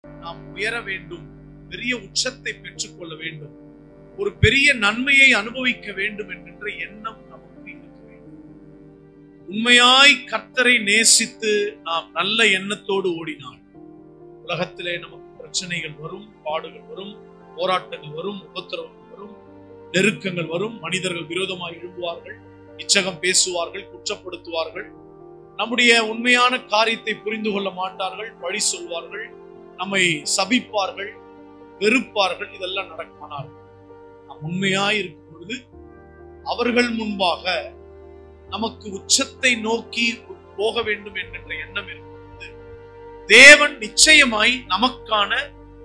நாம் உயர வேண்டும், பெரிய உச்சத்தை பெற்றுக்கொள்ள வேண்டும், ஒரு பெரிய நன்மையை அனுபவிக்க வேண்டும் என்கின்ற எண்ணம் நமக்கு இருக்க வேண்டும். உண்மையாய் கர்த்தரை நேசித்து நாம் நல்ல எண்ணத்தோடு ஓடினால் உலகத்திலே நமக்கு பிரச்சனைகள் வரும், பாடுகள் வரும், போராட்டங்கள் வரும், உபத்திரவங்கள் வரும், நெருக்கங்கள் வரும். மனிதர்கள் விரோதமாக எழும்புவார்கள், இச்சகம் பேசுவார்கள், குற்றப்படுத்துவார்கள், நம்முடைய உண்மையான காரியத்தை புரிந்து கொள்ள மாட்டார்கள், பழி சொல்வார்கள், நம்மை சபிப்பார்கள், வெறுப்பார்கள். இதெல்லாம் நடக்குமானால் நாம் உண்மையாய் இருக்கும் பொழுது அவர்கள் முன்பாக நமக்கு உச்சத்தை நோக்கி போக வேண்டும் என்கின்ற எண்ணம் இருக்கிறது. தேவன் நிச்சயமாய் நமக்கான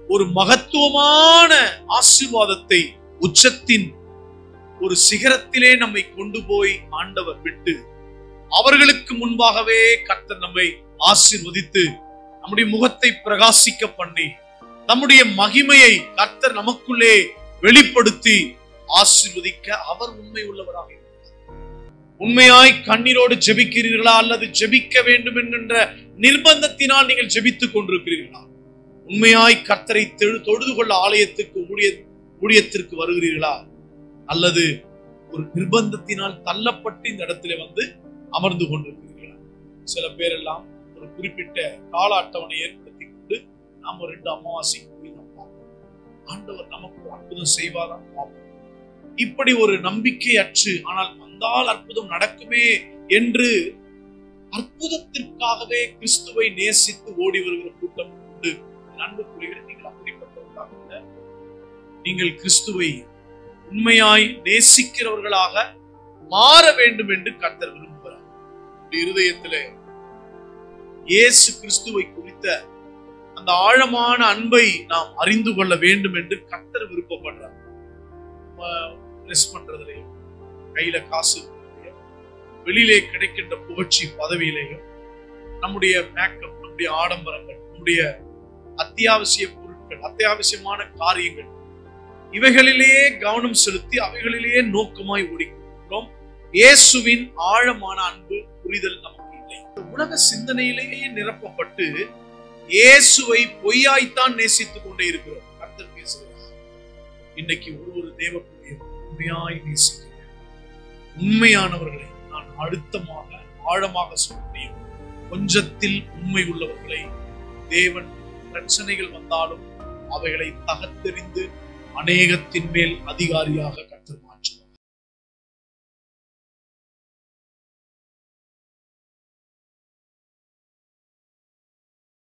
ஒரு மகத்துவமான ஆசீர்வாதத்தை, உச்சத்தின் ஒரு சிகரத்திலே நம்மை கொண்டு போய் ஆண்டவர் விட்டு அவர்களுக்கு முன்பாகவே கர்த்தர் நம்மை ஆசீர்வதித்து நம்முடைய முகத்தை பிரகாசிக்க பண்ணி நம்முடைய மகிமையை கர்த்தர் நமக்குள்ளே வெளிப்படுத்தி ஆசீர்வதிக்க அவர் உண்மை உள்ளவராக இருக்கிறார். உண்மையாய் கண்ணீரோடு ஜெபிக்கிறீர்களா அல்லது ஜெபிக்க வேண்டும் என்கின்ற நிர்பந்தத்தினால் நீங்கள் ஜெபித்துக் கொண்டிருக்கிறீர்களா? உண்மையாய் கர்த்தரை தொழுது கொள்ள ஆலயத்துக்கு ஊழியத்திற்கு வருகிறீர்களா அல்லது ஒரு நிர்பந்தத்தினால் தள்ளப்பட்டு இந்த இடத்துல வந்து அமர்ந்து கொண்டிருக்கிறீர்களா? சில பேர் எல்லாம் ஒரு குறிப்பிட்ட கால அட்டவணை ஏற்படுத்தி கொண்டு நாம் ஒரு 2 அமாவாசைக்கு போய் நாம் பார்ப்போம், ஆண்டவர் நமக்கு ஒரு அற்புதம் செய்வாரா பார்ப்போம். இப்படி ஒரு நம்பிக்கை அற்று, ஆனால் வந்தால் அற்புதம் நடக்குமே என்று அற்புதத்திற்காகவே கிறிஸ்துவை நேசித்து ஓடி வருகிற கூட்டம் உண்டு. அன்புக்குரியவர்களே, நீங்கள் அப்படிப்பட்டவர்களாக நீங்கள் கிறிஸ்துவை உண்மையாய் நேசிக்கிறவர்களாக மாற வேண்டும் என்று கர்த்தர் விரும்புகிறார். இருதயத்திலே இயேசு கிறிஸ்துவை குறித்த அந்த ஆழமான அன்பை நாம் அறிந்து கொள்ள வேண்டும் என்று கர்த்தர் விருப்பப்படுறார். ட்ரெஸ் பண்றதுலையும், கையில காசு வெளியிலே கிடைக்கின்ற புகழ்ச்சி பதவியிலேயும், நம்முடைய மேக்கப், நம்முடைய ஆடம்பரங்கள், நம்முடைய அத்தியாவசிய பொருட்கள், அத்தியாவசியமான காரியங்கள், இவைகளிலேயே கவனம் செலுத்தி அவைகளிலேயே நோக்கமாய் ஓடிக்கொண்டிருக்கிறோம். இயேசுவின் ஆழமான அன்பு புரிதல் நமக்கு இல்லை. உலக சிந்தனையிலேயே நிரப்பப்பட்டு இயேசுவை பொய்யாய்த்தான் நேசித்துக் கொண்டே இருக்கிறோம். கர்த்தர் பேசுகிறார், இன்னைக்கு ஒரு தேவனுடைய உண்மையாய் நேசிக்கிறேன், உண்மையானவர்களை நான் அழுத்தமாக ஆழமாக சொல்ல முடியும். கொஞ்சத்தில் உண்மை உள்ளவர்களை தேவன் பிரச்சனைகள் வந்தாலும் அவைகளை தகர்த்தெறிந்து அநேகத்தின் மேல் அதிகாரியாக